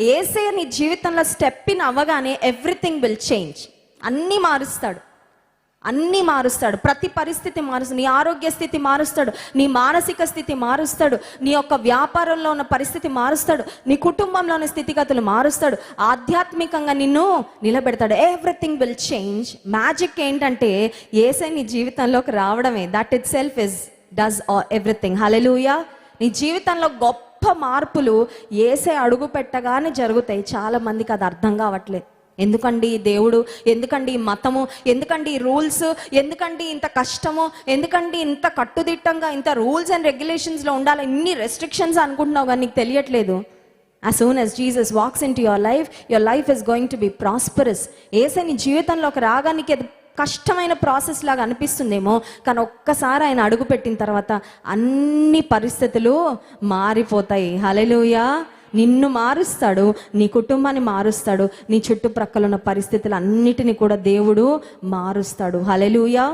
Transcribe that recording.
యేసయ్య నీ జీవితంలో step in అవ్వగానే ఎవ్రీథింగ్ విల్ చేంజ్. అన్నీ మారుస్తాడు, అన్నీ మారుస్తాడు. ప్రతి పరిస్థితి మారుస్తాడు. నీ ఆరోగ్య స్థితి మారుస్తాడు, నీ మానసిక స్థితి మారుస్తాడు, నీ యొక్క వ్యాపారంలో ఉన్న పరిస్థితి మారుస్తాడు, నీ కుటుంబంలో ఉన్న స్థితిగతులు మారుస్తాడు, ఆధ్యాత్మికంగా నిన్ను నిలబెడతాడు. Everything will change. మ్యాజిక్ ఏంటంటే యేసయ్య నీ జీవితంలోకి రావడమే. That itself is does everything. హల్లెలూయా. నీ జీవితంలో గొప్ప మార్పులు యేసయ్య అడుగు పెట్టగానే జరుగుతాయి. చాలా మందికి అది అర్థం కావట్లేదు. ఎందుకండి దేవుడు, ఎందుకండి మతము, ఎందుకండి రూల్స్, ఎందుకండి ఇంత కష్టము, ఎందుకండి ఇంత కట్టుదిట్టంగా ఇంత రూల్స్ అండ్ రెగ్యులేషన్స్లో ఉండాలి, ఇన్ని రెస్ట్రిక్షన్స్ అనుకుంటున్నావు కానీ నీకు తెలియట్లేదు. As soon as Jesus walks into your life is going to be prosperous. యేసయ్య నీ జీవితంలోకి రాగానికి అది కష్టమైన ప్రాసెస్ లాగా అనిపిస్తుందేమో, కానీ ఒక్కసారి ఆయన అడుగుపెట్టిన తర్వాత అన్ని పరిస్థితులు మారిపోతాయి. హల్లెలూయా. నిన్ను మారుస్తాడు, నీ కుటుంబాన్ని మారుస్తాడు, నీ చుట్టుప్రక్కల ఉన్న పరిస్థితులు అన్నిటిని కూడా దేవుడు మారుస్తాడు. హల్లెలూయా.